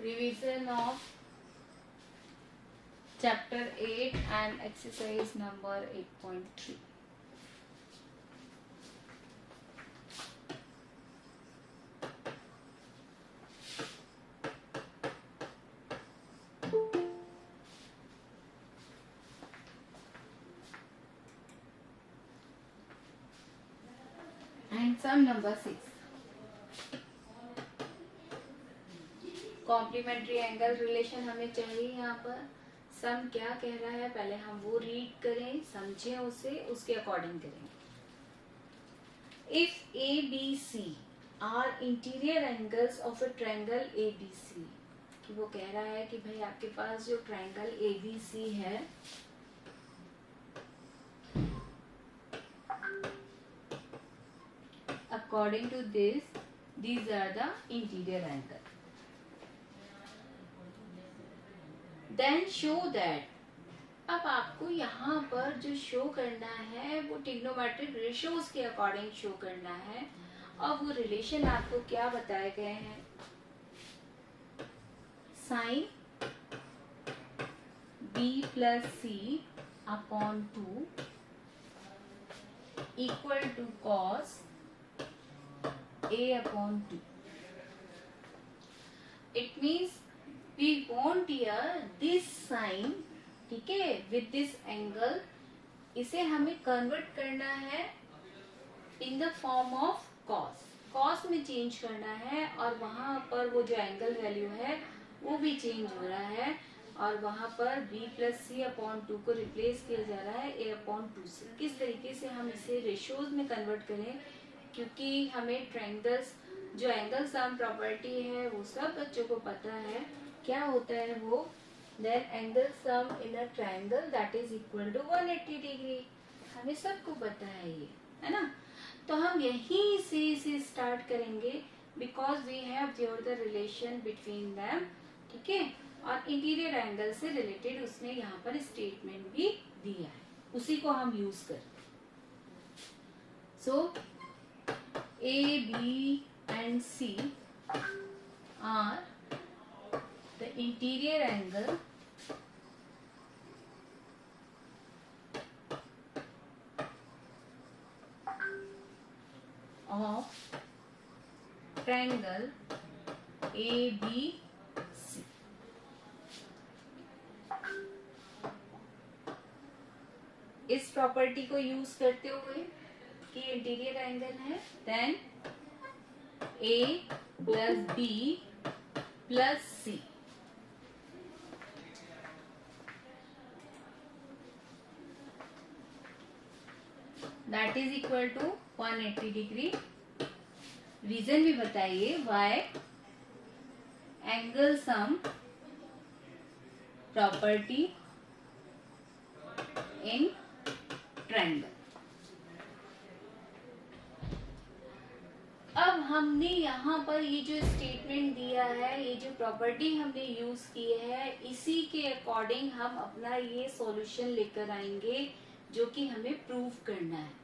Revision of chapter 8 and exercise number 8.3. And sum number 6. Complementary angle relation हमें चाहिए। यहाँ पर सम क्या कह रहा है पहले हम वो रीड करें, समझें उसे, उसके अकॉर्डिंग करेंगे। If A B C are interior angles of a triangle A B C, कि वो कह रहा है कि भाई आपके पास जो ट्रायंगल ए बी सी है according to this these are the interior angle, then show that, अब आपको यहाँ पर जो शो करना है वो ट्रिग्नोमेट्रिक रेशियोज के अकॉर्डिंग शो करना है। अब वो रिलेशन आपको क्या बताए गए हैं, sine B plus C upon 2 equal to cos A upon 2. It means we want here this sign, ठीक है, with this angle, इसे हमें कन्वर्ट करना है in the form of cos. cos में चेंज करना है और वहां पर वो जो एंगल वैल्यू है वो भी चेंज हो रहा है और वहां पर b प्लस सी अपॉन 2 को रिप्लेस किया जा रहा है a अपॉन 2 से। किस तरीके से हम इसे रेशियोज में कन्वर्ट करें, क्योंकि हमें ट्रायंगल्स जो एंगल सम प्रॉपर्टी है वो सब बच्चों को पता है क्या होता है वो, then angle sum in a triangle that is equal to 180 degree, हमें सबको पता है ये, है ना। तो हम यहीं से इसे स्टार्ट करेंगे because we have there the relation between them, ठीक है, और इंटीरियर एंगल से रिलेटेड उसने यहाँ पर स्टेटमेंट भी दिया है, उसी को हम यूज करें। सो A, B and C are the interior angle of triangle ABC. इस प्रॉपर्टी को यूज करते हुए कि इंटीरियर एंगल है, then A plus B plus C that is equal to 180 degree. Reason भी बताइए why angle sum property in triangle. अब हमने यहाँ पर ये जो स्टेटमेंट दिया है, ये जो प्रॉपर्टी हमने यूज की है, इसी के अकॉर्डिंग हम अपना ये सॉल्यूशन लेकर आएंगे जो कि हमें प्रूव करना है।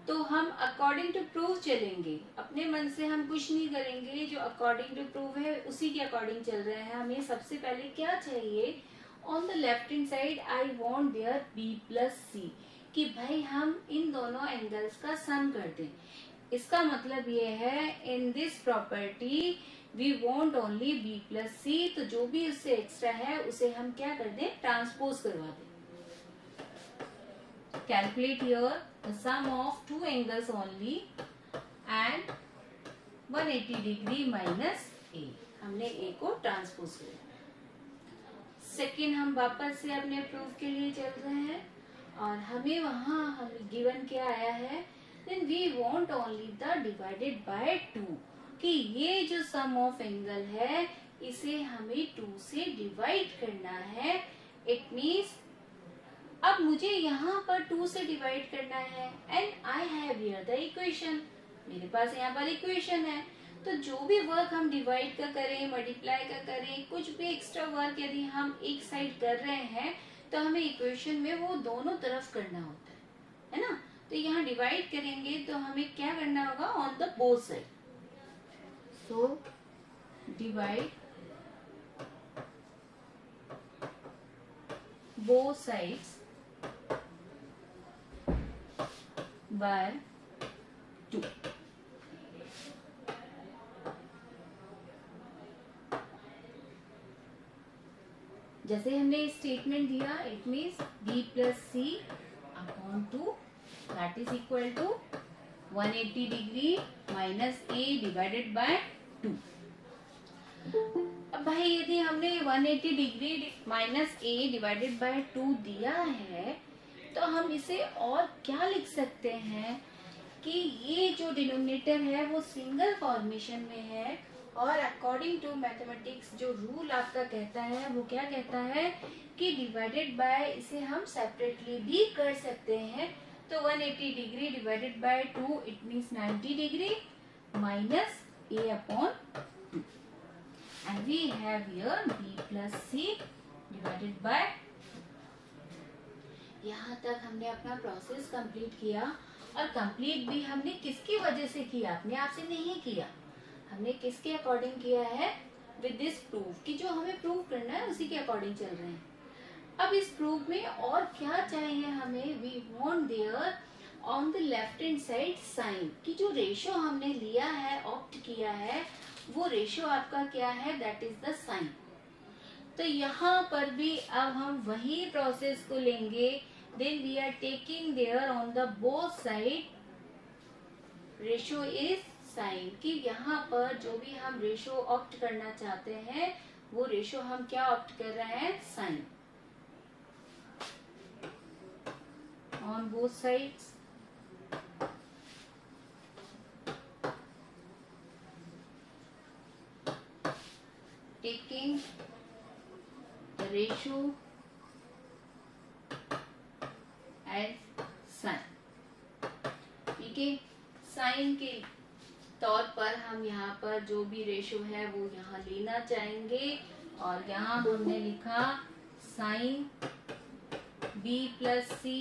तो हम अकॉर्डिंग टू प्रूव चलेंगे, अपने मन से हम कुछ नहीं करेंगे, जो अकॉर्डिंग टू प्रूव है उसी के अकॉर्डिंग चल रहे हैं। हमें सबसे पहले क्या चाहिए, on the left hand side I want there B plus C, कि भाई हम इन दोनों एंगल्स का सम कर दें। इसका मतलब ये है in this property we want only B plus C, तो जो भी उससे एक्स्ट्रा है उसे हम क्या कर दें, ट्रांसपोज करवा दें। Calculate here the sum of two angles only and 180 degree minus A, हमने ए को ट्रांसपोज किया। सेकेंड हम वापस से अपने प्रूफ के लिए चल रहे हैं और हमें वहां हमें गिवन क्या आया है, then we want only the divided by 2, कि ये जो सम ऑफ एंगल है इसे हमें 2 से डिवाइड करना है। इट मीन्स अब मुझे यहाँ पर 2 से डिवाइड करना है and I have here the equation, मेरे पास यहाँ पर इक्वेशन है, तो जो भी वर्क हम डिवाइड का करें, मल्टीप्लाई का करें, कुछ भी एक्स्ट्रा वर्क यदि हम एक साइड कर रहे हैं तो हमें इक्वेशन में वो दोनों तरफ करना होता है ना। तो यहाँ डिवाइड करेंगे तो हमें क्या करना होगा, on the both side. So divide both sides by 2। जैसे हमने स्टेटमेंट दिया, it means b plus C upon 2 that is equal to 180 degree minus a divided by 2। अब भाई यदि हमने 180 degree minus a divided by 2 दिया है तो हम इसे और क्या लिख सकते हैं कि ये जो डिनोमिनेटर है वो सिंगल फॉर्मेशन में है, और अकॉर्डिंग टू मैथमेटिक्स जो रूल आपका कहता है वो क्या कहता है कि डिवाइडेड बाय इसे हम सेपरेटली भी कर सकते हैं। तो 180 degree divided by 2 it means 90 degree minus a upon 2 and we have here b plus c divided by। यहाँ तक हमने अपना प्रोसेस कंप्लीट किया, और कंप्लीट भी हमने किसकी वजह से किया, अपने आप से नहीं किया, हमने किसके अकॉर्डिंग किया है, विद दिस प्रूफ कि जो हमें प्रूव करना है उसी के अकॉर्डिंग चल रहे हैं। अब इस प्रूफ में और क्या चाहिए हमें, we want there on the left hand side sine कि जो रेशो हमने लिया है, ऑप्ट किया है, वो रेशो आपका क्या है, दैट इज द साइन। तो यहाँ पर भी अब हम वही प्रोसेस को लेंगे, then we are taking there on the both side ratio is sine कि यहाँ पर जो भी हम रेशो ऑप्ट करना चाहते हैं वो रेशो हम क्या ऑप्ट कर रहे हैं, sine on both sides. taking the ratio as sin। ठीक है, साइन के तौर पर हम यहाँ पर जो भी रेशो है वो यहाँ लेना चाहेंगे, और यहाँ हमने लिखा sine b plus C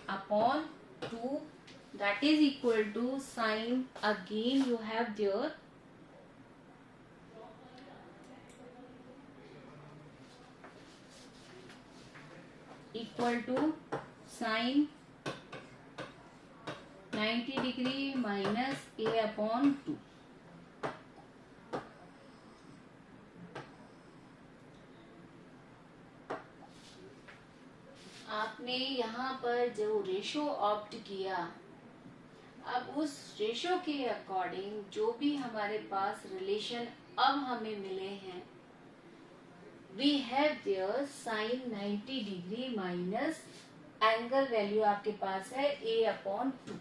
upon 2 that is equal to sine, again you have there equal to sine 90 degree minus a upon 2। आपने यहाँ पर जो रेशो ऑप्ट किया, अब उस रेशो के अकॉर्डिंग जो भी हमारे पास रिलेशन अब हमें मिले हैं, we have there sin 90 degree minus angle value आपके पास है a upon 2।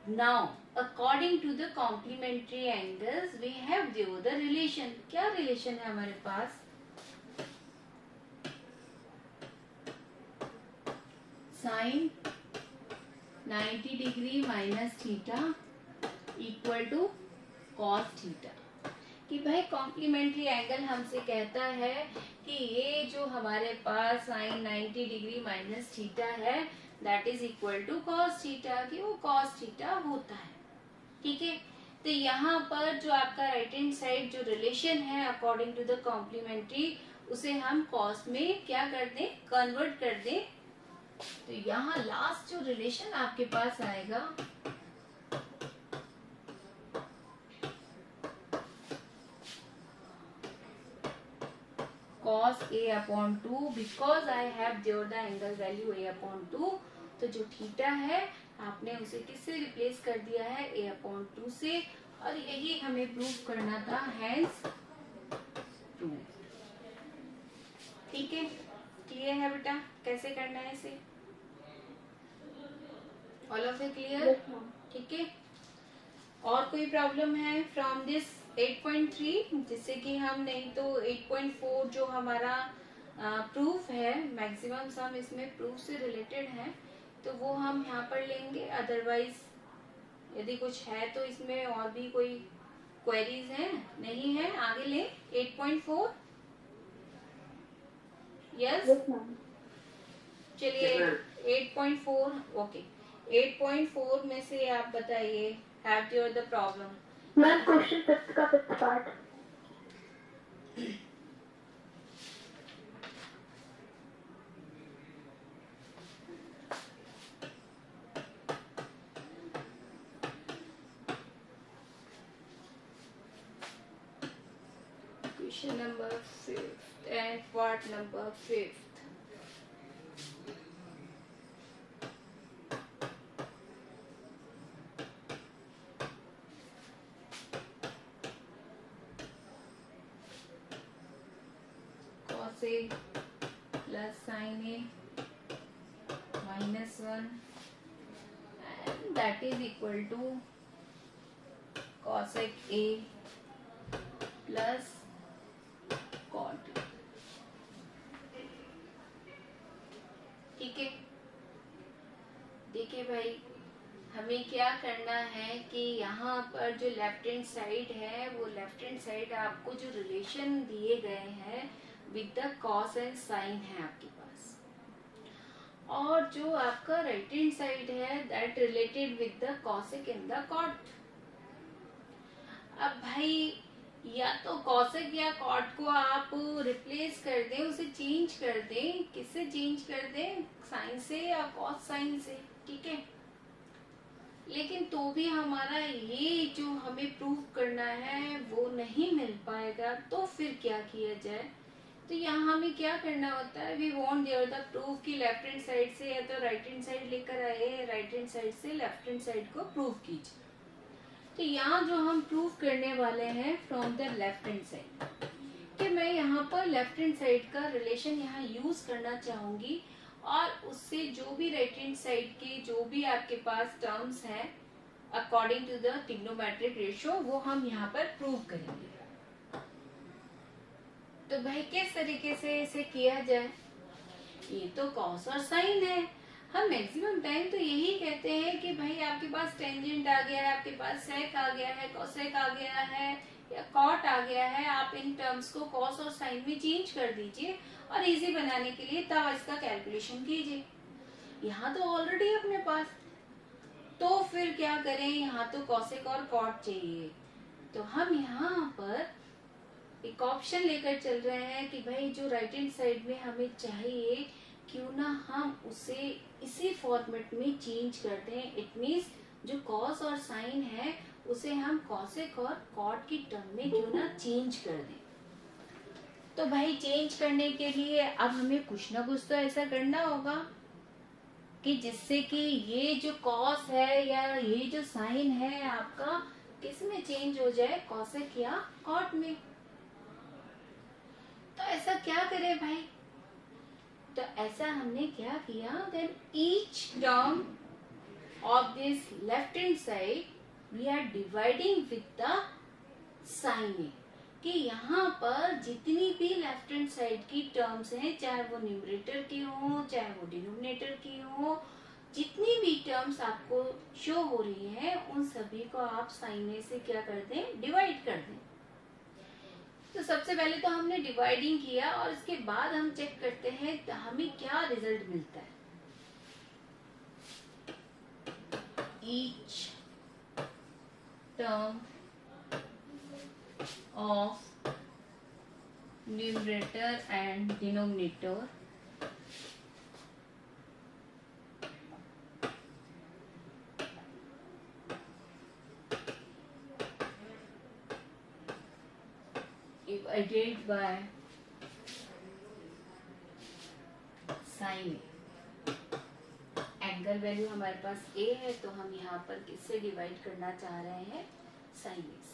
Now according to the complementary angles we have there the relation. क्या रिलेशन है हमारे पास, sin 90 degree minus theta equal to cos theta, कि भाई कॉम्प्लीमेंट्री एंगल हमसे कहता है कि ये जो हमारे पास साइन 90 डिग्री माइनस थीटा है that is equal to cos theta, कि वो कॉस थीटा होता है। ठीक है, तो यहाँ पर जो आपका राइट हैंड साइड जो रिलेशन है अकॉर्डिंग टू द कॉम्प्लीमेंट्री उसे हम कॉस में क्या कर दें, कन्वर्ट कर दें। तो यहाँ लास्ट जो रिलेशन आपके पास आएगा cos a upon 2 because I have there the angle value a upon 2। तो जो थीटा है आपने उसे किससे रिप्लेस कर दिया है, a upon 2 से, और यही हमें प्रूव करना था, हैंस प्रूव। ठीक है, क्लियर है बेटा कैसे करना है इसे, ऑल ऑफ इट क्लियर। ठीक है, और कोई प्रॉब्लम है फ्रॉम दिस 8.3, जिससे कि हम नहीं तो 8.4 जो हमारा प्रूफ है, मैक्सिमम सम इसमें प्रूफ से रिलेटेड है तो वो हम यहाँ पर लेंगे, अदरवाइज यदि कुछ है तो इसमें और भी कोई क्वेरीज हैं? नहीं है? आगे ले 8.4। यस चलिए 8.4 ओके 8.4 में से आप बताइए have your the problem. Ma'am question 5 का 5th part. Question number 5 and part number 5। cos A plus sin A minus 1 and that is equal to cosec A plus cot A। ठीक है, देखिए भाई हमें क्या करना है कि यहाँ पर जो लेफ्ट हैंड साइड है वो लेफ्ट हैंड साइड आपको जो रिलेशन दिए गए हैं with the cos and sine है आपके पास, और जो आपका राइट हैंड साइड है that related with the cosec and the cot. अब भाई या तो कॉसेक या कॉट को आप रिप्लेस कर दें, उसे चेंज कर दें। किससे चेंज कर दें? साइन से या कॉस साइन से, ठीक है। लेकिन तो भी हमारा ये जो हमें प्रूव करना है वो नहीं मिल पाएगा, तो फिर क्या किया जाए? तो यहाँ हमें क्या करना होता है, we want there the proof की लेफ्ट हैंड साइड से या तो राइट हैंड साइड लेकर आए, राइट हैंड साइड से लेफ्ट हैंड साइड को प्रूव कीजिए। तो यहाँ जो हम प्रूव करने वाले हैं from the left hand side, कि मैं यहाँ पर लेफ्ट हैंड साइड का रिलेशन यहाँ यूज करना चाहूंगी, और उससे जो भी राइट हैंड साइड के जो भी आपके पास टर्म्स हैं according to the trigonometric ratio वो हम यहाँ पर प्रूव करेंगे। तो भाई किस तरीके से इसे किया जाए? ये तो कॉस और साइन है, हम मैक्सिमम टाइम तो यही कहते हैं कि भाई आपके पास टेंजेंट आ गया है, आपके पास सेक आ गया है, कोसेक आ गया है या कॉट आ गया है, आप इन टर्म्स को कॉस और साइन में चेंज कर दीजिए और इजी बनाने के लिए तब इसका कैलकुलेशन कीजिए। यहाँ तो ऑलरेडी अपने पास, तो फिर क्या करें, यहाँ तो कॉसेक और कॉट चाहिए, तो हम यहाँ पर एक ऑप्शन लेकर चल रहे हैं कि भाई जो राइट हैंड साइड में हमें चाहिए क्यों ना हम उसे इसी फॉर्मेट में चेंज कर दें। इट मीन्स जो कॉस और साइन है उसे हम कॉसेक और कॉट की टर्म में क्यों ना चेंज कर दें। तो भाई चेंज करने के लिए अब हमें कुछ ना कुछ तो ऐसा करना होगा कि जिससे कि ये जो कॉस है या ये जो साइन है आपका किस में चेंज हो जाए, कॉसेक या कॉट में। तो ऐसा क्या करें भाई? तो ऐसा हमने क्या किया, then each term of this left hand side we are dividing with the sine, कि यहाँ पर जितनी भी लेफ्ट हैंड साइड की टर्म्स हैं, चाहे वो न्यूमरेटर की हो चाहे वो डिनोमिनेटर की हो, जितनी भी टर्म्स आपको शो हो रही हैं उन सभी को आप साइन से क्या कर दें, डिवाइड कर दें। तो सबसे पहले तो हमने डिवाइडिंग किया और इसके बाद हम चेक करते हैं तो हमें क्या रिजल्ट मिलता है। Each term of numerator and denominator divided by sin angle value हमारे पास a है, तो हम यहाँ पर किससे डिवाइड करना चाह रहे हैं, साइन से।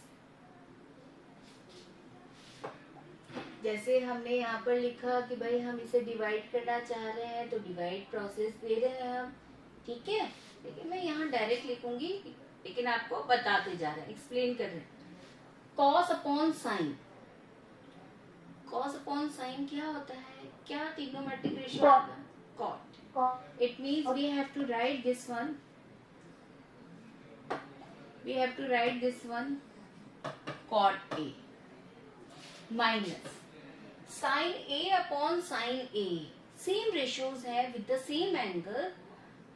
जैसे हमने यहाँ पर लिखा कि भाई हम इसे डिवाइड करना चाह रहे हैं, तो डिवाइड प्रोसेस दे रहे हैं हम, ठीक है। लेकिन मैं यहाँ डायरेक्ट लिखूंगी, लेकिन आपको बताते जा रहे हैं, एक्सप्लेन कर रहे हैं। Cos upon sine, cos upon sine क्या होता है, क्या ट्रिग्नोमेट्रिक रेशियो होगा, cot. It means we have to write this one, cot A minus sine A upon sine A, same ratios है विद द सेम एंगल,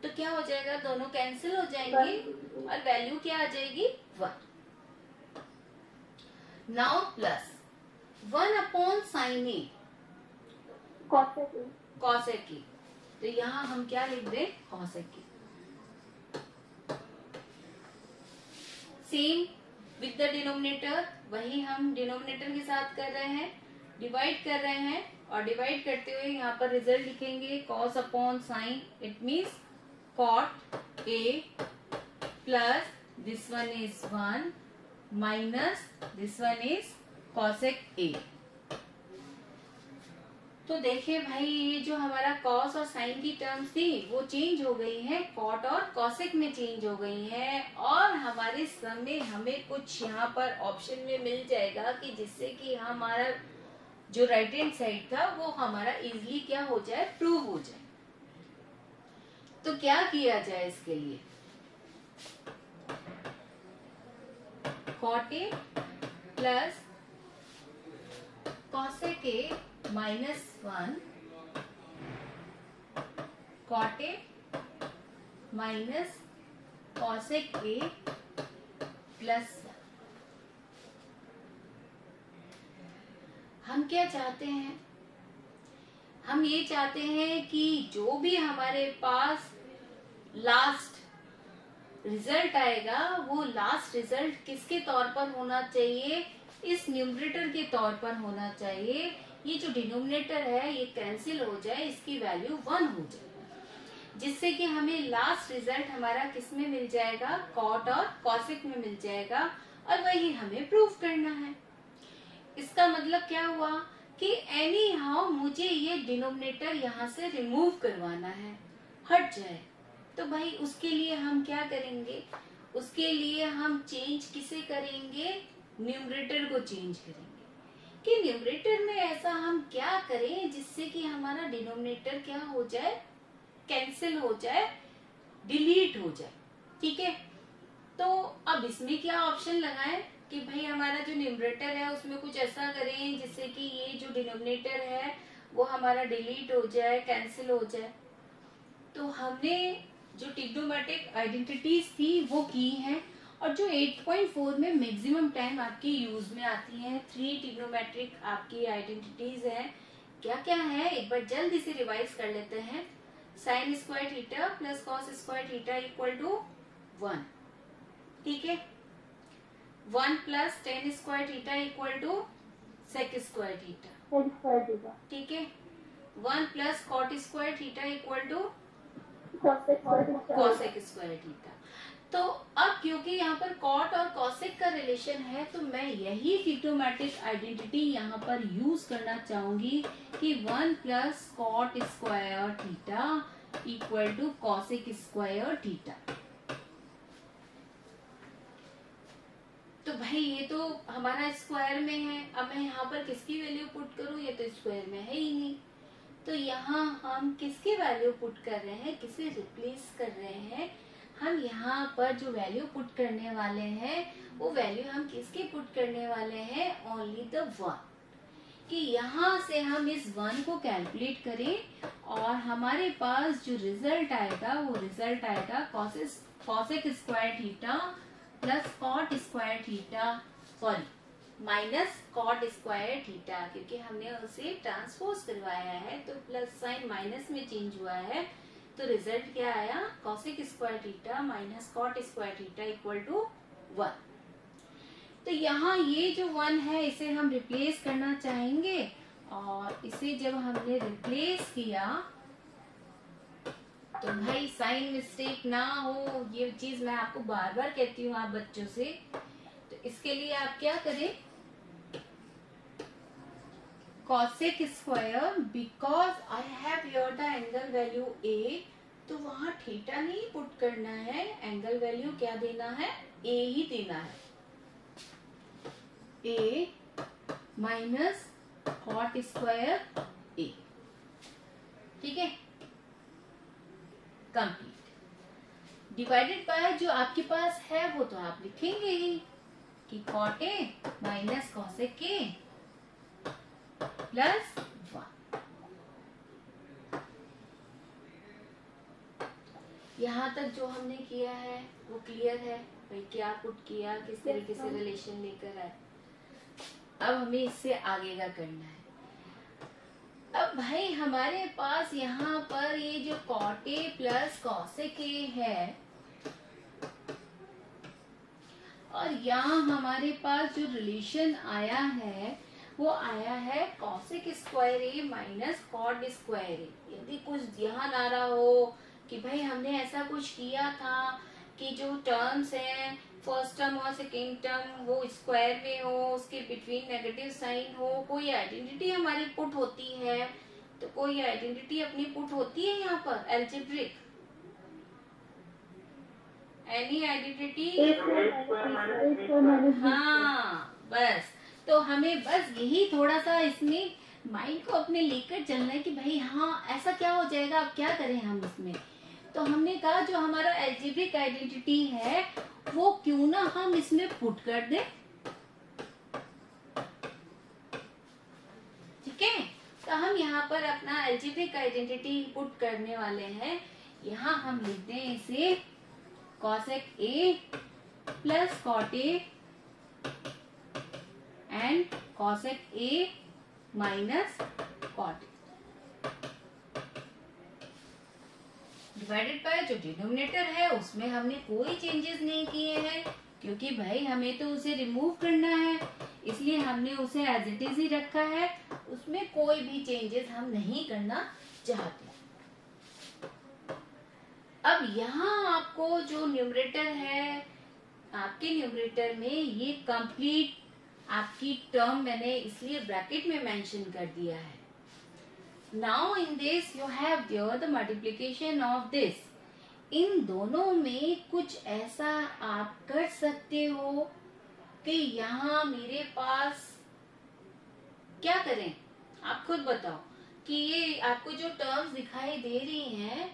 तो क्या हो जाएगा, दोनों कैंसिल हो जाएंगे और वैल्यू क्या आ जाएगी 1. Now plus 1 upon sine A cosec A. Cosec की, तो यहाँ हम क्या लिख दें, कॉसेक की. सेम विद द डिनोमिनेटर, वही हम डिनोमिनेटर के साथ कर रहे हैं, डिवाइड कर रहे हैं और डिवाइड करते हुए यहाँ पर रिजल्ट लिखेंगे cos upon sine, it means cot A plus this one is 1 minus this one is cosec A. तो देखिए भाई, ये जो हमारा कॉस और साइन की टर्म्स थी वो चेंज हो गई है, कॉट और कॉसेक में चेंज हो गई है, और हमारे सम में हमें कुछ यहाँ पर ऑप्शन में मिल जाएगा कि जिससे कि हमारा जो राइट हैंड साइड था वो हमारा इजीली क्या हो जाए, प्रूव हो जाए. तो क्या किया जाए इसके लिए, cot A plus cosec A minus 1 cot A minus cosec A plus. हम क्या चाहते हैं, हम ये चाहते हैं कि जो भी हमारे पास लास्ट रिजल्ट आएगा वो लास्ट रिजल्ट किसके तौर पर होना चाहिए, इस न्यूमरेटर के तौर पर होना चाहिए. ये जो डिनोमिनेटर है ये कैंसिल हो जाए, इसकी वैल्यू 1 हो जाए, जिससे कि हमें लास्ट रिजल्ट हमारा किस में मिल जाएगा, कॉट और कॉसेक में मिल जाएगा, और वही हमें प्रूव करना है. इसका मतलब क्या हुआ कि एनी हाउ मुझे ये डिनोमिनेटर यहाँ से रिमूव करवाना है, हट जाए. तो भाई उसके लिए हम क्या करेंगे, उसके लिए हम चेंज किसे करेंगे, न्यूमरेटर को चेंज करेंगे. कि न्यूमरेटर में ऐसा हम क्या करें जिससे कि हमारा डिनोमिनेटर क्या हो जाए, कैंसिल हो जाए, डिलीट हो जाए. ठीक है, तो अब इसमें क्या ऑप्शन लगाएं कि भाई हमारा जो न्यूमरेटर है उसमें कुछ ऐसा करें जिससे कि ये जो डिनोमिनेटर है वो हमारा डिलीट हो जाए, कैंसिल हो जाए. तो हमने जो ट्रिग्नोमेट्रिक आइडेंटिटीज थी वो की हैं, और जो 8.4 में मैक्सिमम टाइम आपकी यूज में आती हैं, 3 ट्रिग्नोमेट्रिक आपकी आइडेंटिटीज हैं. क्या क्या है, एक बार जल्दी से रिवाइज कर लेते हैं. Sine square theta plus cos square theta equal to 1. ठीक है, 1 plus tan square theta equal to sec square theta. Sin square theta. ठीक है, 1 plus cot square theta equal to Cosec square theta. Cosec square theta. तो अब क्योंकि यहाँ पर cot और कॉसेक का रिलेशन है, तो मैं यही ट्रिग्नोमेट्रिक आइडेंटिटी यहाँ पर यूज करना चाहूंगी कि 1 plus cot square theta equal to cosec square theta. तो भाई ये तो हमारा स्क्वायर में है, अब मैं यहाँ पर किसकी वैल्यू पुट करूँ, ये तो स्क्वायर में है ही नहीं. तो यहाँ हम किसकी वैल्यू पुट कर रहे हैं, किसे रिप्लेस कर रहे हैं, हम यहाँ पर जो वैल्यू पुट करने वाले हैं वो वैल्यू हम किसकी पुट करने वाले हैं, ओनली द 1. कि यहाँ से हम इस 1 को कैलकुलेट करें और हमारे पास जो रिजल्ट आएगा वो रिजल्ट आएगा cosec square theta plus cot square theta, sorry minus cot square theta, क्योंकि हमने उसे ट्रांसपोज करवाया है तो प्लस साइन माइनस में चेंज हुआ है. तो रिजल्ट क्या आया, cosec square theta minus cot square theta equal to 1. तो यहाँ ये जो 1 है इसे हम रिप्लेस करना चाहेंगे, और इसे जब हमने रिप्लेस किया तो भाई साइन मिस्टेक ना हो, ये चीज मैं आपको बार बार कहती हूँ आप बच्चों से. तो इसके लिए आप क्या करें, cosec square, because I have here the angle value a, तो वहां थीटा नहीं पुट करना है, एंगल वैल्यू क्या देना है, a ही देना है. a minus cot square a. ठीक है, कंप्लीट. डिवाइडेड बाय जो आपके पास है वो तो आप लिखेंगे ही, कि cot A minus cosec A plus 1। यहाँ तक जो हमने किया है वो क्लियर है भाई, क्या पुट किया, किस तरीके से रिलेशन लेकर आए। अब हमें इससे आगे का करना है। अब भाई हमारे पास यहाँ पर ये जो cot A plus cosec A है, और यहाँ हमारे पास जो रिलेशन आया है वो आया है कॉसेक स्क्वायर ए माइनस कॉट स्क्वायर ए। यदि कुछ ध्यान आ रहा हो कि भाई हमने ऐसा कुछ किया था कि जो टर्म्स हैं, फर्स्ट टर्म और सेकेंड टर्म वो स्क्वायर में हो, उसके बिटवीन नेगेटिव साइन हो, कोई आइडेंटिटी हमारी पुट होती है, तो कोई आइडेंटिटी अपनी पुट होती है यहाँ पर एल्जेब्रिक, एनी आइडेंटिटी। हाँ बस, तो हमें बस यही थोड़ा सा इसमें माइंड को अपने लेकर चलना है कि भाई हाँ ऐसा क्या हो जाएगा, अब क्या करें हम इसमें। तो हमने कहा जो हमारा एल्जेब्रिक आइडेंटिटी है वो क्यों ना हम इसमें पुट कर दें, ठीक है। तो हम यहाँ पर अपना एल्जेब्रिक आइडेंटिटी पुट करने वाले हैं। यहाँ हम लिखते हैं इसे cosec A plus cot A and cosec A minus cot divided by जो डिनोमिनेटर है उसमें हमने कोई चेंजेस नहीं किए हैं, क्योंकि भाई हमें तो उसे रिमूव करना है, इसलिए हमने उसे एज इट इज ही रखा है, उसमें कोई भी चेंजेस हम नहीं करना चाहते। अब यहाँ आपको जो न्यूमरेटर है, आपके न्यूमरेटर में ये कंप्लीट आपकी टर्म मैंने इसलिए ब्रैकेट में मेंशन कर दिया है। Now in this you have there the multiplication of this। इन दोनों में कुछ ऐसा आप कर सकते हो कि यहाँ मेरे पास क्या करें, आप खुद बताओ कि ये आपको जो टर्म्स दिखाई दे रही हैं,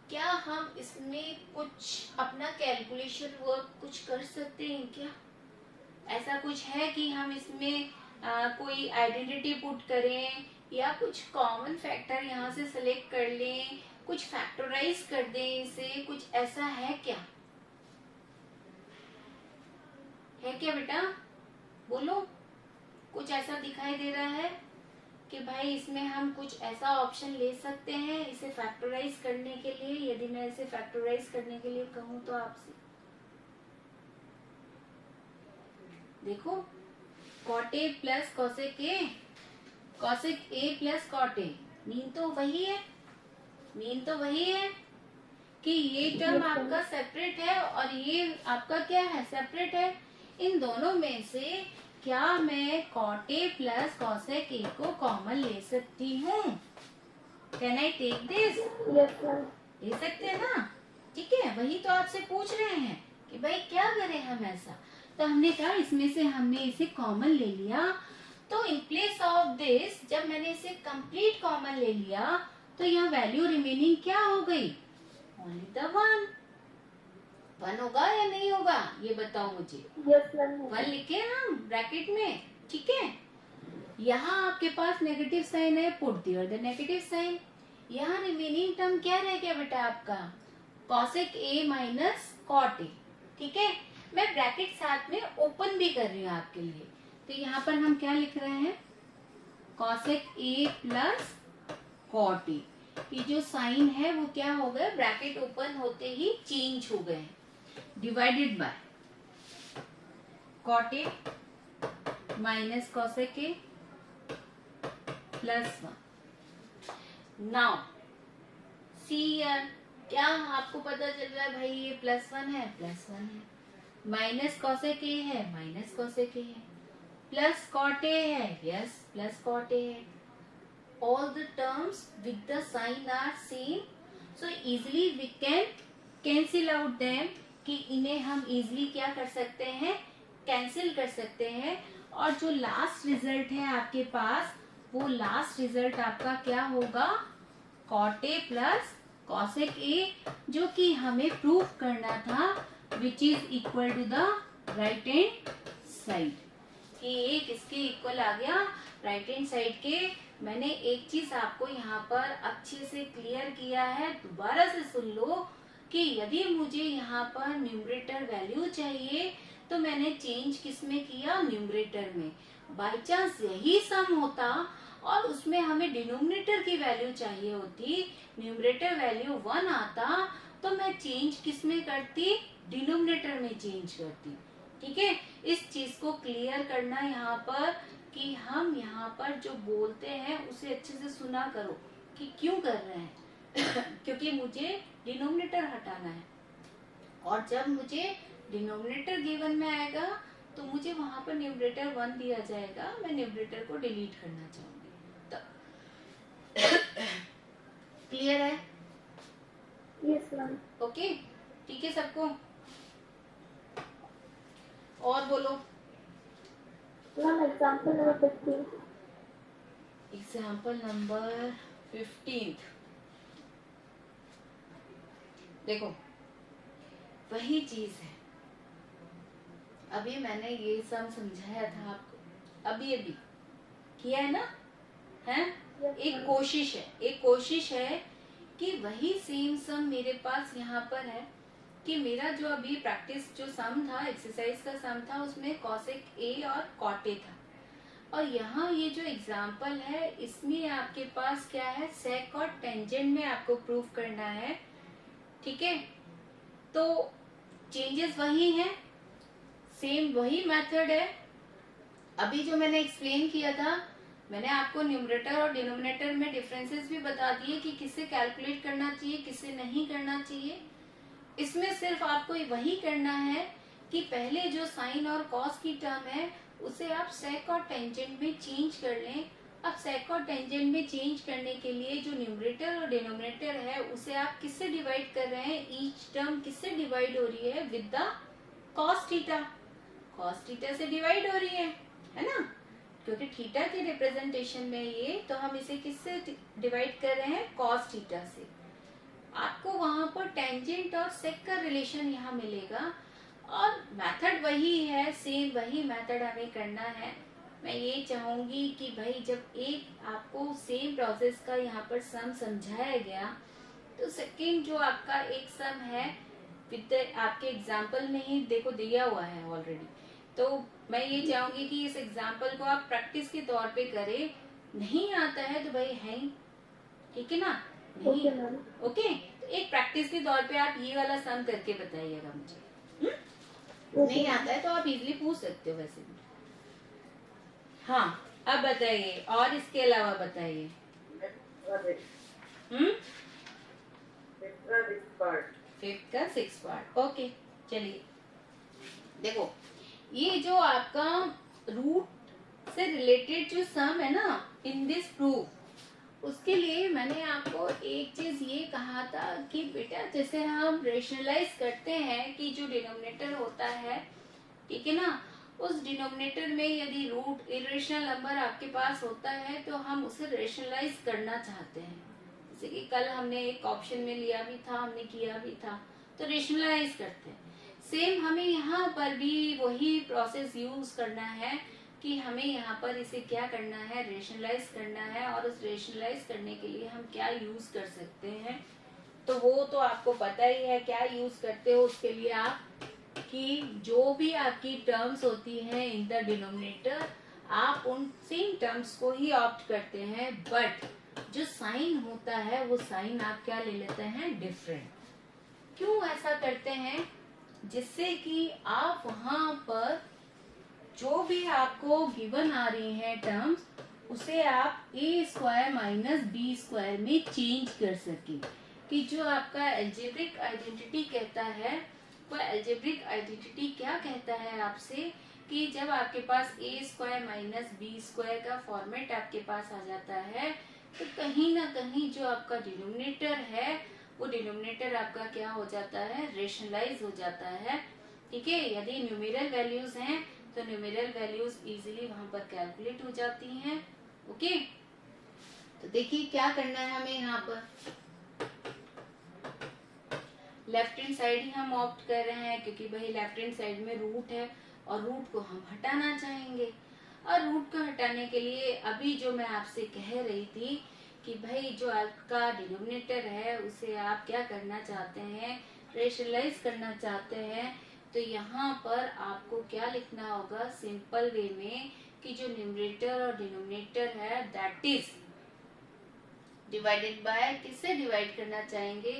क्या हम इसमें कुछ अपना कैलकुलेशन वर्क कुछ कर सकते हैं क्या? ऐसा कुछ है कि हम इसमें कोई आइडेंटिटी पुट करें या कुछ कॉमन फैक्टर यहाँ से सिलेक्ट कर लें, कुछ फैक्टराइज कर दें इसे, कुछ ऐसा है क्या? है क्या बेटा, बोलो। कुछ ऐसा दिखाई दे रहा है कि भाई इसमें हम कुछ ऐसा ऑप्शन ले सकते हैं इसे फैक्टराइज करने के लिए? यदि मैं इसे फैक्टराइज करने के लिए कहूँ तो आपसे देखो, cot A plus cosec A, cosec A plus cot A, mean तो वही है, मीन तो वही है कि ये टर्म आपका सेपरेट है और ये आपका क्या है, सेपरेट है। इन दोनों में से क्या मैं cot A plus cosec A को कॉमन ले सकती हूँ? Can I take this? ले सकते हैं ना, ठीक है। वही तो आपसे पूछ रहे हैं कि भाई क्या करें हम ऐसा। तो हमने कहा इसमें से हमने इसे कॉमन ले लिया, तो इन प्लेस ऑफ दिस जब मैंने इसे कंप्लीट कॉमन ले लिया तो यहाँ वैल्यू रिमेनिंग क्या हो गई? Only the one. वन होगा या नहीं होगा ये बताओ मुझे। वन लिखे हम ब्रैकेट में, ठीक है। यहाँ आपके पास नेगेटिव साइन है, put there the negative sign. यहाँ रिमेनिंग टर्म क्या रह गया बेटा आपका? Cosec A minus cot A, ठीक है। मैं ब्रैकेट साथ में ओपन भी कर रही हूँ आपके लिए। तो यहाँ पर हम क्या लिख रहे हैं? Cosec A plus cot A. ये जो साइन है वो क्या हो गया? ब्रैकेट ओपन होते ही चेंज हो गए, divided by cot A minus cosec A plus 1। Now see क्या आपको पता चल रहा है भाई ये प्लस 1 है, प्लस 1 है, माइनस कॉसेक ए है, माइनस कॉसेक ए है, प्लस कॉट ए है, यस प्लस कॉट ए है। All the terms with the sign are same, so easily we can cancel out them, कि इन्हें हम easily क्या कर सकते हैं? कैंसिल कर सकते हैं। और जो लास्ट रिजल्ट है आपके पास, वो लास्ट रिजल्ट आपका क्या होगा? Cot A plus cosec A, जो कि हमें प्रूफ करना था, which is equal to the right hand side, कि ये किसके इक्वल आ गया, राइट हैंड साइड के। मैंने एक चीज आपको यहाँ पर अच्छे से क्लियर किया है, दोबारा से सुन लो, कि यदि मुझे यहाँ पर न्यूमरेटर वैल्यू चाहिए तो मैंने चेंज किस में किया, न्यूमरेटर में। बाई चांस यही सम होता और उसमें हमें डिनोमिनेटर की वैल्यू चाहिए होती, न्यूमरेटर वैल्यू 1 आता, तो मैं चेंज किस में करती, डिनोमिनेटर में चेंज करती। ठीक है, इस चीज को क्लियर करना यहाँ पर, कि हम यहाँ पर जो बोलते हैं उसे अच्छे से सुना करो कि क्यों कर रहे हैं क्योंकि मुझे डिनोमिनेटर हटाना है, और जब मुझे डिनोमिनेटर गिवन में आएगा तो मुझे वहां पर न्यूमरेटर 1 दिया जाएगा, मैं न्यूमरेटर को डिलीट करना चाहूंगी। तो क्लियर है? Yes ma'am. ओके, ठीक है सबको? और बोलो। Ma'am example number 15। Example number 15, देखो वही चीज है, अभी मैंने ये सब समझाया था आपको, अभी किया है ना, है? एक कोशिश है कि वही सेम सम मेरे पास यहाँ पर है, कि मेरा जो अभी प्रैक्टिस जो सम था, एक्सरसाइज का सम था, उसमें कॉसेक ए और कॉट ए था, और यहाँ ये जो एग्जाम्पल है इसमें आपके पास क्या है, सेक और टेंजेंट में आपको प्रूव करना है। ठीक है, तो चेंजेस वही हैं, सेम वही मेथड है। अभी जो मैंने एक्सप्लेन किया था, मैंने आपको न्यूमरेटर और डिनोमिनेटर में डिफरेंसेस भी बता दिए कि किससे कैलकुलेट करना चाहिए, किससे नहीं करना चाहिए। इसमें सिर्फ आपको वही करना है कि पहले जो साइन और कॉस की टर्म है उसे आप सेक और टेंजेंट में चेंज कर लें। अब सेक और टेंजेंट में चेंज करने के लिए जो न्यूमरेटर और डिनोमिनेटर है उसे आप किससे डिवाइड कर रहे हैं, ईच टर्म किससे डिवाइड हो रही है, with the cos theta. Cos theta से डिवाइड हो रही है ना, क्योंकि थीटा के रिप्रेजेंटेशन में ये, तो हम इसे किससे डिवाइड कर रहे हैं, कॉस थीटा से। आपको वहां पर टेंजेंट और सेक का रिलेशन यहाँ मिलेगा, और मेथड वही है, सेम वही मेथड हमें करना है। मैं ये चाहूंगी कि भाई जब एक आपको सेम प्रोसेस का यहाँ पर सम समझाया गया, तो सेकेंड जो आपका एक सम है विद आपके एग्जाम्पल में ही देखो दिया हुआ है ऑलरेडी, तो मैं ये चाहूंगी कि इस एग्जाम्पल को आप प्रैक्टिस के तौर पे करें। नहीं आता है तो भाई है ही, ठीक है ना? नहीं, ओके, तो एक प्रैक्टिस के तौर पे आप ये वाला सम करके बताइएगा मुझे। नहीं आता है तो आप इजीली पूछ सकते हो वैसे भी। हाँ, अब बताइए, और इसके अलावा बताइए। फिफ्थ का 6 पार्ट, ओके। चलिए देखो, ये जो आपका रूट से रिलेटेड जो सम है ना इन दिस प्रूफ, उसके लिए मैंने आपको एक चीज ये कहा था कि बेटा जैसे हम रेशनलाइज करते हैं कि जो डिनोमिनेटर होता है, ठीक है ना, उस डिनोमिनेटर में यदि रूट इरेशनल नंबर आपके पास होता है तो हम उसे रेशनलाइज करना चाहते हैं। जैसे कि कल हमने एक ऑप्शन में लिया भी था, हमने किया भी था, तो रेशनलाइज करते हैं। सेम हमें यहाँ पर भी वही प्रोसेस यूज करना है कि हमें यहाँ पर इसे क्या करना है, रेशनलाइज करना है, और उस रेशनलाइज करने के लिए हम क्या यूज कर सकते हैं, तो वो तो आपको पता ही है क्या यूज करते हो उसके लिए आप, कि जो भी आपकी टर्म्स होती हैं इन द डिनोमिनेटर, आप उन सेम टर्म्स को ही ऑप्ट करते हैं, बट जो साइन होता है वो साइन आप क्या ले लेते हैं, डिफरेंट। क्यों ऐसा करते हैं? जिससे कि आप वहां पर जो भी आपको गिवन आ रही है टर्म्स, उसे आप ए स्क्वायर माइनस बी स्क्वायर में चेंज कर सके। कि जो आपका एल्जेब्रिक आइडेंटिटी कहता है, वो एल्जेब्रिक आइडेंटिटी क्या कहता है आपसे, कि जब आपके पास ए स्क्वायर माइनस बी स्क्वायर का फॉर्मेट आपके पास आ जाता है, तो कहीं ना कहीं जो आपका डिनोमिनेटर है वो डिनोमिनेटर आपका क्या हो जाता है, रेशनलाइज हो जाता है। ठीक है, यदि न्यूमेरल वैल्यूज हैं तो न्यूमेरल वैल्यूज इजीली वहां पर कैलकुलेट हो जाती हैं। ओके, तो देखिए क्या करना है हमें यहाँ पर, लेफ्ट हैंड साइड ही हम ऑप्ट कर रहे हैं, क्योंकि भाई लेफ्ट हैंड साइड में रूट है और रूट को हम हटाना चाहेंगे। और रूट को हटाने के लिए अभी जो मैं आपसे कह रही थी कि भाई जो आपका डिनोमिनेटर है उसे आप क्या करना चाहते हैं, रेशनलाइज करना चाहते हैं। तो यहाँ पर आपको क्या लिखना होगा सिंपल वे में कि जो न्यूमरेटर और डिनोमिनेटर है दैट इज डिवाइडेड बाय, किससे डिवाइड करना चाहेंगे,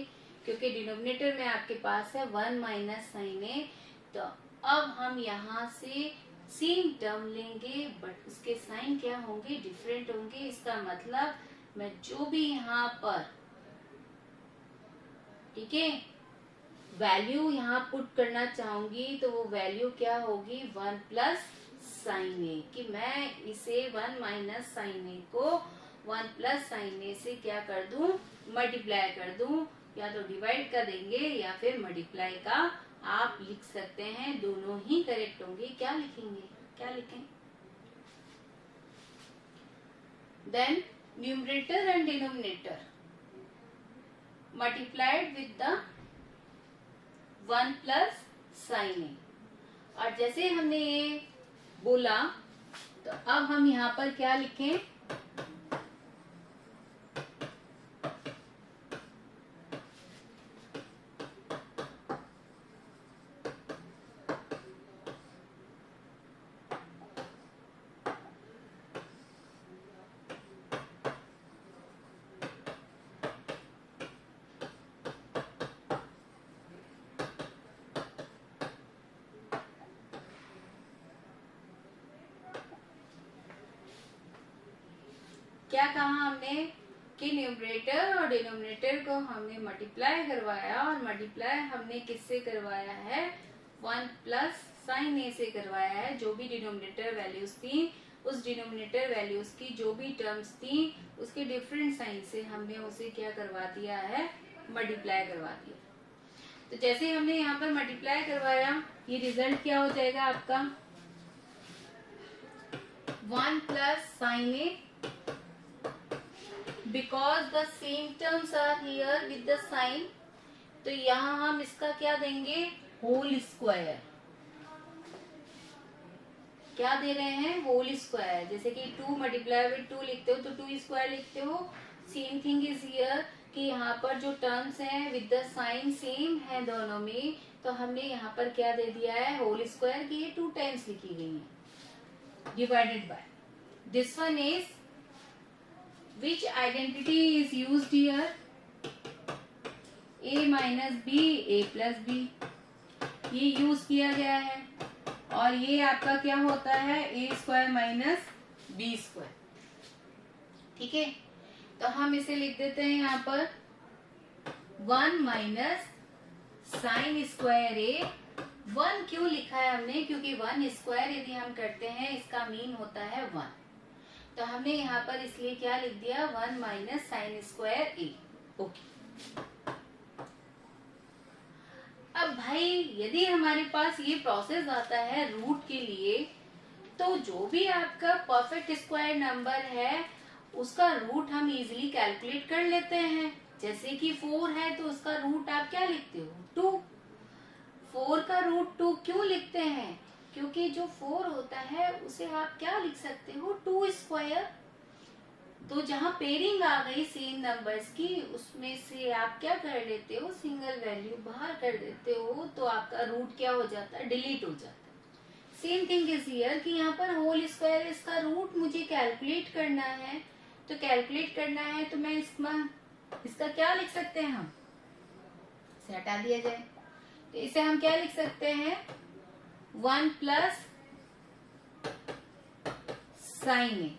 क्योंकि डिनोमिनेटर में आपके पास है 1 माइनस साइन ए। तो अब हम यहाँ से सेम टर्म लेंगे बट उसके साइन क्या होंगे, डिफरेंट होंगे। इसका मतलब मैं जो भी यहाँ पर, ठीक है, वैल्यू यहाँ पुट करना चाहूंगी तो वो वैल्यू क्या होगी 1 प्लस साइन ए, कि मैं इसे 1 माइनस साइन ए को 1 प्लस साइन ए से क्या कर दूं, मल्टीप्लाई कर दूं। या तो डिवाइड कर देंगे या फिर मल्टीप्लाई का आप लिख सकते हैं, दोनों ही करेक्ट होंगे। क्या लिखेंगे, क्या लिखें, then numerator and denominator multiplied with the 1 plus sine A. और जैसे हमने ये बोला तो अब हम यहाँ पर क्या लिखें, क्या कहा हमने कि न्यूमरेटर और डिनोमिनेटर को हमने मल्टीप्लाई करवाया और मल्टीप्लाई हमने किससे करवाया है, 1 प्लस साइन ए से करवाया है। जो भी डिनोमिनेटर वैल्यूज थी उस डिनोमिनेटर वैल्यूज की जो भी टर्म्स थी उसके डिफरेंट साइन से हमने उसे क्या करवा दिया है, मल्टीप्लाई करवा दिया। तो जैसे हमने यहाँ पर मल्टीप्लाई करवाया ये रिजल्ट क्या हो जाएगा आपका 1 plus sine A, because the same terms are here with the sign, तो यहाँ हम इसका क्या देंगे, होल स्क्वायर। क्या दे रहे हैं, होल स्क्वायर। जैसे कि 2 मल्टीप्लाई विद 2 लिखते हो तो 2 स्क्वायर लिखते हो। सेम थिंग इज हियर कि यहाँ पर जो टर्म्स हैं विद द साइन सेम है दोनों में, तो हमने यहाँ पर क्या दे दिया है, होल स्क्वायर की ये 2 टाइम्स लिखी गई है, divided by this one is which identity is used here, a minus b, a plus b, ये यूज किया गया है। और ये आपका क्या होता है, a square minus B square. ठीक है, तो हम इसे लिख देते हैं यहाँ पर 1 माइनस साइन स्क्वायर ए। 1 क्यों लिखा है हमने, क्योंकि 1 स्क्वायर यदि हम करते हैं इसका मीन होता है 1, तो हमने यहाँ पर इसलिए क्या लिख दिया 1 माइनस साइन स्क्वायर ए। ओके, अब भाई यदि हमारे पास ये प्रोसेस आता है रूट के लिए, तो जो भी आपका परफेक्ट स्क्वायर नंबर है उसका रूट हम इजीली कैलकुलेट कर लेते हैं। जैसे कि 4 है तो उसका रूट आप क्या लिखते हो, 2। 4 का रूट 2 क्यों लिखते हैं, क्योंकि जो 4 होता है उसे आप क्या लिख सकते हो, 2 स्क्वायर। तो जहाँ पेयरिंग आ गई सेम नंबर्स की उसमें से आप क्या कर लेते हो, सिंगल वैल्यू बाहर कर देते हो, तो आपका रूट क्या हो जाता है, डिलीट हो जाता है। सेम थिंग इज हियर कि यहाँ पर होल स्क्वायर, इसका रूट मुझे कैलकुलेट करना है। तो कैलकुलेट करना है तो मैं इसका क्या लिख सकते हैं, हम इसे हटा दिया जाए तो इसे हम क्या लिख सकते हैं, 1 प्लस साइन ए,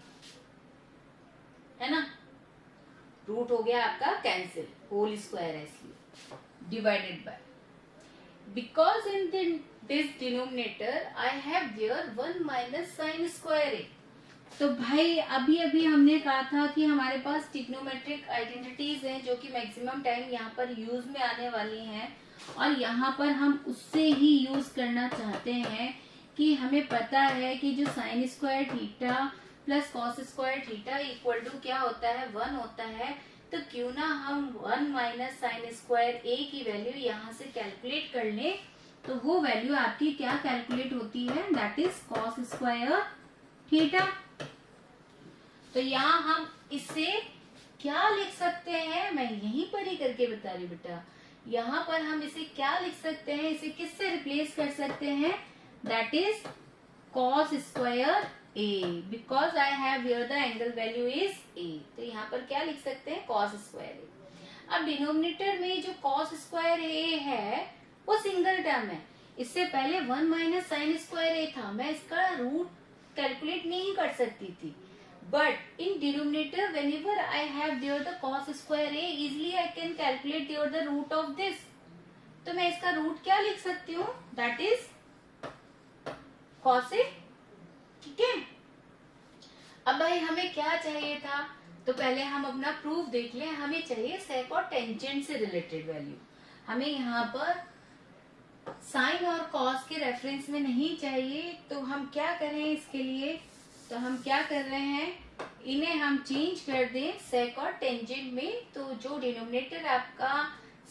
है ना। रूट हो गया आपका कैंसिल, होल स्क्वायर है इसलिए, divided by, because in this denominator I have there 1 minus sine square A. तो भाई अभी अभी हमने कहा था कि हमारे पास ट्रिग्नोमेट्रिक आइडेंटिटीज हैं जो कि मैक्सिमम टाइम यहाँ पर यूज में आने वाली हैं, और यहाँ पर हम उससे ही यूज करना चाहते हैं कि हमें पता है कि जो sine square theta plus cos square theta equal to क्या होता है, 1 होता है। तो क्यों ना हम 1 माइनस साइन स्क्वायर ए की वैल्यू यहाँ से कैलकुलेट कर लें तो वो वैल्यू आपकी क्या कैलकुलेट होती है, that is cos square theta. तो यहाँ हम इससे क्या लिख सकते हैं, मैं यहीं पर ही करके बता रही बेटा, यहाँ पर हम इसे क्या लिख सकते हैं, इसे किससे रिप्लेस कर सकते हैं, that is cos square a, because I have here the angle value is a। तो यहाँ पर क्या लिख सकते हैं, cos स्क्वायर a। अब डिनोमिनेटर में जो cos स्क्वायर a है वो सिंगल टर्म है, इससे पहले 1 माइनस साइन स्क्वायर a था, मैं इसका रूट कैलकुलेट नहीं कर सकती थी, but in denominator whenever I have there the cos square a, easily I can calculate there the root of this। तो मैं इसका रूट क्या लिख सकती हूँ, दैट इज cos a, ठीक है। अब भाई हमें क्या चाहिए था, तो पहले हम अपना प्रूफ देख लें। हमें चाहिए सेक और टेंजेंट से रिलेटेड वैल्यू, हमें यहाँ पर साइन और कॉस के रेफरेंस में नहीं चाहिए। तो हम क्या करें इसके लिए, तो हम क्या कर रहे हैं, इन्हें हम चेंज कर दें सेक और टेंजेंट में। तो जो डिनोमिनेटर आपका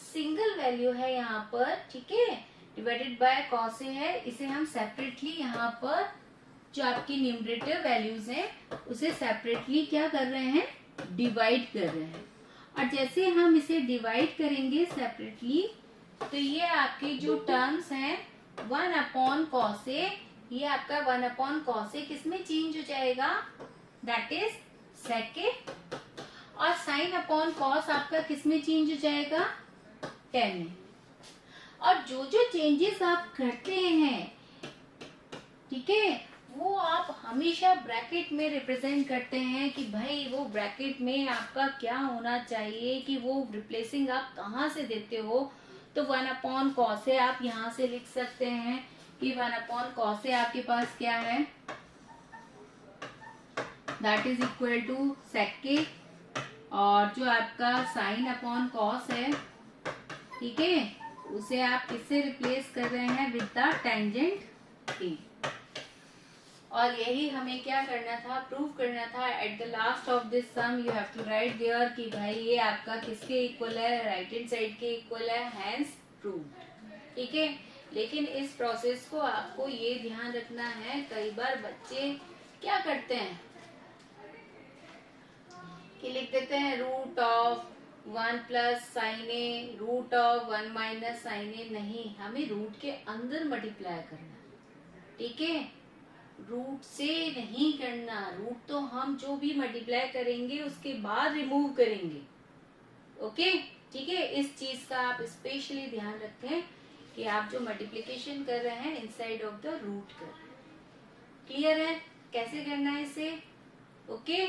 सिंगल वैल्यू है यहाँ पर, ठीक है, डिवाइडेड बाय कॉस है, इसे हम सेपरेटली यहाँ पर जो आपकी न्यूमरेटर वैल्यूज हैं उसे सेपरेटली क्या कर रहे हैं, डिवाइड कर रहे हैं। और जैसे हम इसे डिवाइड करेंगे सेपरेटली, तो ये आपके जो टर्म्स हैं 1 अपॉन कॉस ए, ये आपका 1 अपॉन कॉस ए किसमें चेंज हो जाएगा, दैट इज सेक ए। और साइन अपॉन कॉस आपका किसमें चेंज हो जाएगा, टेन में। और जो जो चेंजेस आप करते हैं, ठीक है, वो आप हमेशा ब्रैकेट में रिप्रेजेंट करते हैं कि भाई वो ब्रैकेट में आपका क्या होना चाहिए, कि वो रिप्लेसिंग आप कहाँ से देते हो। तो 1 अपॉन कॉस है आप यहाँ से लिख सकते हैं कि 1 अपॉन कॉस है आपके पास क्या है, दैट इज इक्वल टू सेक के। और जो आपका साइन अपॉन कॉस है, ठीक है, उसे आप किससे रिप्लेस कर रहे हैं, विद द टेंजेंट ए। और यही हमें क्या करना था, प्रूव करना था। At the last of this sum you have to write there कि भाई ये आपका किसके इक्वल है, राइट हैंड साइड के इक्वल है, हैंस प्रूव्ड, ठीक है। लेकिन इस प्रोसेस को आपको ये ध्यान रखना है, कई बार बच्चे क्या करते हैं कि लिख देते हैं root of 1 plus sine A, root of 1 minus sine A. नहीं, हमें रूट के अंदर मल्टीप्लाई करना, ठीक है, रूट से नहीं करना। रूट तो हम जो भी मल्टीप्लाई करेंगे उसके बाद रिमूव करेंगे, ओके, ठीक है। इस चीज का आप स्पेशली ध्यान रखें कि आप जो मल्टीप्लिकेशन कर रहे हैं इनसाइड ऑफ द रूट कर रहे हैं। क्लियर है कैसे करना है इसे, ओके।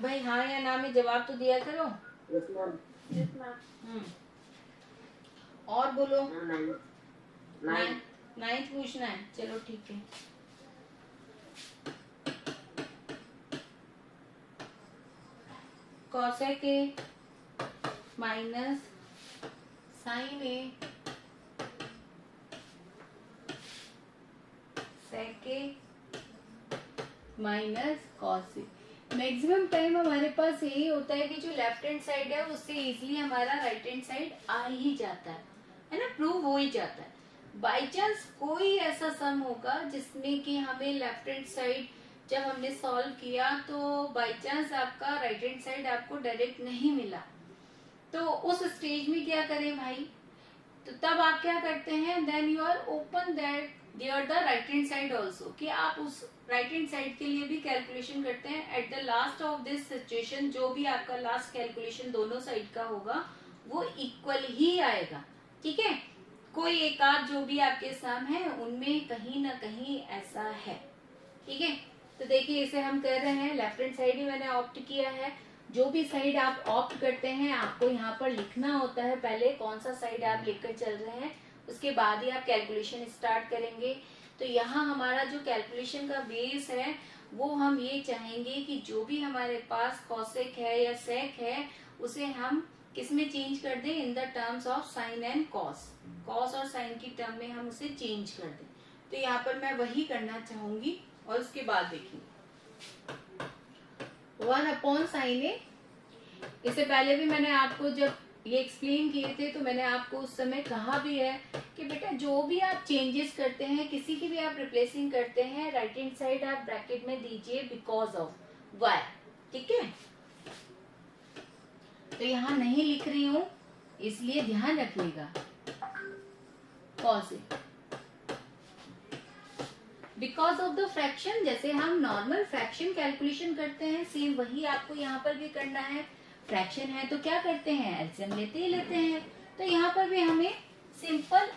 भाई हाँ या ना में जवाब तो दिया करो। Yes, ma'am. और बोलो। नाइन्थ पूछना है, चलो ठीक है। Cosec A minus sine A sec A minus cos A. Maximum time हमारे पास यही होता है कि जो लेफ्ट हैंड साइड है उससे इजीली हमारा राइट हैंड साइड आ ही जाता है ना, प्रूव हो ही जाता है। बाई चांस कोई ऐसा सम होगा जिसमें कि हमें लेफ्ट हैंड साइड जब हमने सॉल्व किया तो बाई चांस आपका राइट हैंड साइड आपको डायरेक्ट नहीं मिला, तो उस स्टेज में क्या करें भाई, तो तब आप क्या करते हैं, then you are open that there the right hand side also, कि आप उस राइट हैंड साइड के लिए भी कैलकुलेशन करते हैं। Eight the last of this situation जो भी आपका लास्ट कैलकुलेशन दोनों साइड का होगा वो इक्वल ही आएगा, ठीक है। कोई एक आध जो भी आपके सम है उनमें कहीं ना कहीं ऐसा है, ठीक है। तो देखिए इसे हम कर रहे हैं, लेफ्ट हैंड साइड ही मैंने ऑप्ट किया है। जो भी साइड आप ऑप्ट करते हैं आपको यहाँ पर लिखना होता है पहले कौन सा साइड आप लेकर चल रहे हैं, उसके बाद ही आप कैलकुलेशन स्टार्ट करेंगे। तो यहाँ हमारा जो कैलकुलेशन का बेस है वो हम ये चाहेंगे कि जो भी हमारे पास कॉसेक है या सेक है उसे हम किसमें चेंज कर दें, in the terms of sine and cos. Cos और साइन की टर्म में हम उसे चेंज कर दें। तो यहाँ पर मैं वही करना चाहूंगी और उसके बाद देखेंगे 1 अपॉन साइन ए। इससे पहले भी मैंने आपको जब ये एक्सप्लेन किए थे, तो मैंने आपको उस समय कहा भी है कि बेटा जो भी आप चेंजेस करते हैं, किसी की भी आप रिप्लेसिंग करते हैं, राइट हैंड साइड आप ब्रैकेट में दीजिए बिकॉज ऑफ वाई, ठीक है। तो यहाँ नहीं लिख रही हूं, इसलिए ध्यान रखिएगा। Cause because of the fraction, जैसे हम नॉर्मल फ्रैक्शन कैलकुलेशन करते हैं, सेम वही आपको यहाँ पर भी करना है। फ्रैक्शन है तो क्या करते हैं, एलसीएम लेते ही लेते हैं। तो यहाँ पर भी हमें सिंपल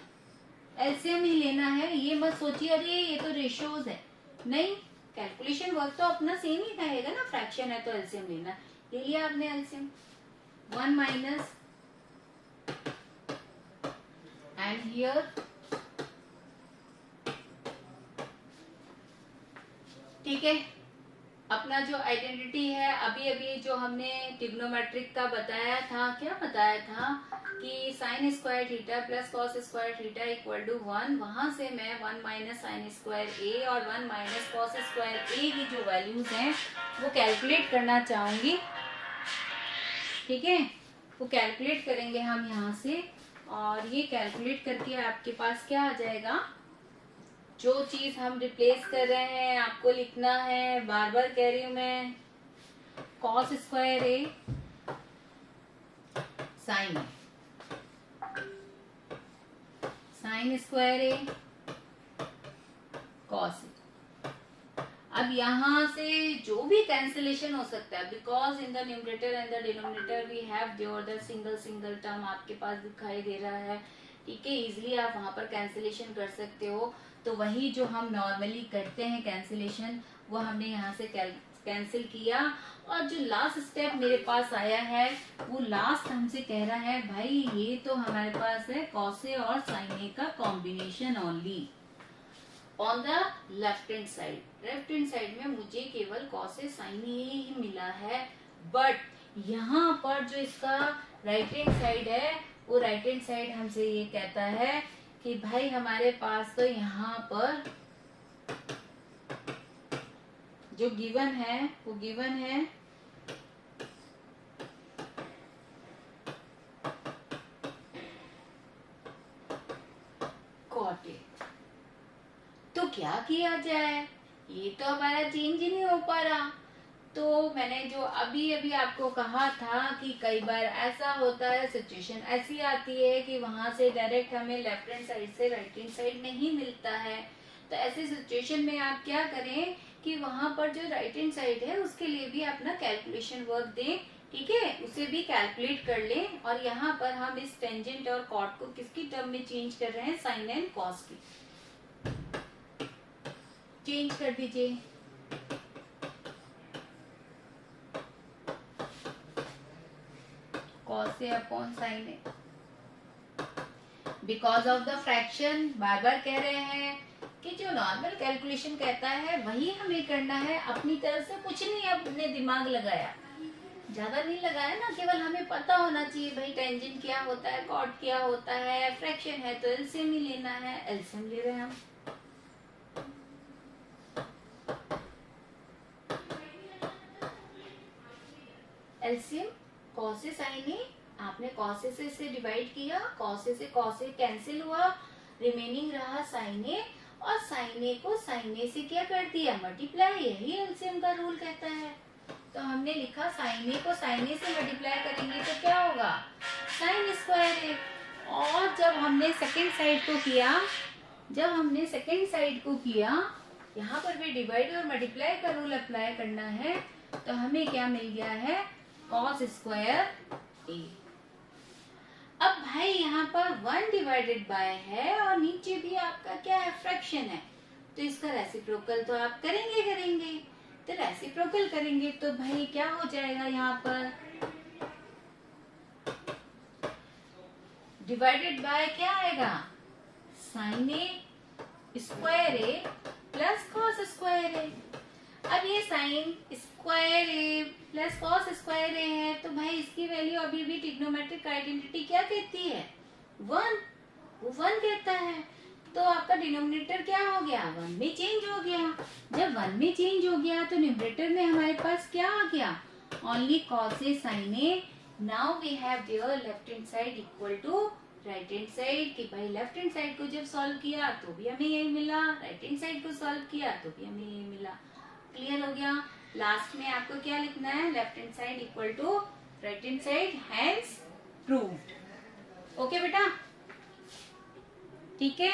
एलसीएम ही लेना है। ये मत सोचिए अरे ये तो रेशियोज है, नहीं, कैलकुलेशन वर्क तो अपना सेम ही रहेगा ना। फ्रैक्शन है तो एलसीएम लेना, ले लिया आपने एलसीएम। 1 माइनस एंड हियर, ठीक है। अपना जो आइडेंटिटी है, अभी अभी जो हमने ट्रिग्नोमेट्रिक का बताया था, क्या बताया था कि sine square theta plus cos square theta equal to 1, वहां से मैं 1 माइनस साइन स्क्वायर ए और 1 माइनस कॉस स्क्वायर ए की जो वैल्यूज हैं वो कैलकुलेट करना चाहूंगी, ठीक है। वो कैलकुलेट करेंगे हम यहाँ से, और ये कैलकुलेट करके आपके पास क्या आ जाएगा, जो चीज हम रिप्लेस कर रहे हैं आपको लिखना है, बार बार कह रही हूं मैं, cos square A sine A, sine square A cos A. अब यहाँ से जो भी कैंसिलेशन हो सकता है, because in the numerator and the denominator we have there the single term आपके पास दिखाई दे रहा है, ठीक है। इजिली आप वहां पर कैंसिलेशन कर सकते हो। तो वही जो हम नॉर्मली करते हैं कैंसिलेशन, वो हमने यहाँ से कैंसिल किया। और जो लास्ट स्टेप मेरे पास आया है, वो लास्ट हमसे कह रहा है भाई ये तो हमारे पास है कॉस ए और साइन ए का combination only on the left hand side. Left hand side में मुझे केवल कॉस ए साइन ए ही मिला है, बट यहाँ पर जो इसका राइट हैंड साइड है, वो राइट हैंड साइड हमसे ये कहता है कि भाई हमारे पास तो यहाँ पर जो गिवन है वो गिवन है कॉट ए। तो क्या किया जाए, ये तो हमारा चेंज ही नहीं हो पा रहा। तो मैंने जो अभी अभी आपको कहा था कि कई बार ऐसा होता है, सिचुएशन ऐसी आती है कि वहां से डायरेक्ट हमें लेफ्ट हैंड साइड से राइट हैंड साइड नहीं मिलता है। तो ऐसे सिचुएशन में आप क्या करें कि वहां पर जो राइट हैंड साइड है उसके लिए भी अपना कैलकुलेशन वर्क दें, ठीक है, उसे भी कैलकुलेट कर लें। और यहाँ पर हम इस टेंजेंट और कॉट को किसकी टर्म में चेंज कर रहे हैं, साइन एंड कॉस की। चेंज कर दीजिए, cos A upon sine A. Because of the fraction, बार बार कह रहे हैं कि जो नॉर्मल कैलकुलेशन कहता है वही हमें करना है, अपनी तरफ से कुछ नहीं अपने दिमाग लगाया, ज्यादा नहीं लगाया ना। केवल हमें पता होना चाहिए भाई टेंजेंट क्या होता है, कॉट क्या होता है, फ्रैक्शन है तो एलसीएम ही लेना है, एलसीएम ले रहे हैं हम। एलसीएम कॉस ए साइन ए, आपने कॉस ए से इसे डिवाइड किया, कॉस ए से कॉस ए कैंसिल हुआ, रिमेनिंग रहा साइन ए, और साइन ए को साइन ए से क्या कर दिया, मल्टीप्लाई। यही एलसीएम का रूल कहता है। तो हमने लिखा साइन ए को साइन ए से मल्टीप्लाई करेंगे तो क्या होगा, साइन स्क्वायर ए। और जब हमने सेकेंड साइड को किया, यहाँ पर भी डिवाइड और मल्टीप्लाई का रूल अप्लाई करना है। तो हमें क्या मिल गया है, कॉस स्क्वायर ए। अब भाई यहाँ पर 1 डिवाइडेड बाय है और नीचे भी आपका क्या है, फ्रैक्शन है, तो इसका रेसिप्रोकल तो आप करेंगे। तो रेसिप्रोकल करेंगे तो भाई क्या हो जाएगा, यहाँ पर डिवाइडेड बाय क्या आएगा, साइन ए स्क्वायर ए प्लस कॉस स्क्वायर ए। अब ये साइन स्क्वायर ए प्लस कॉस स्क्वायर ए है, तो भाई इसकी वैल्यू अभी भी ट्रिग्नोमेट्रिक आइडेंटिटी क्या कहती है, 1, वो 1 कहता है। तो आपका डिनोमिनेटर क्या हो गया, 1 में चेंज हो गया। जब 1 में चेंज हो गया तो न्यूमरेटर में हमारे पास क्या आ गया, only cos A sine A now we have there left hand side equal to right hand side कि भाई लेफ्ट हैंड साइड को जब सॉल्व किया तो भी हमें यही मिला, राइट हैंड साइड को सॉल्व किया तो भी हमें यही मिला। क्लियर हो गया। लास्ट में आपको क्या लिखना है, left hand side equal to right hand side, hence proved. Okay बेटा, ठीक है।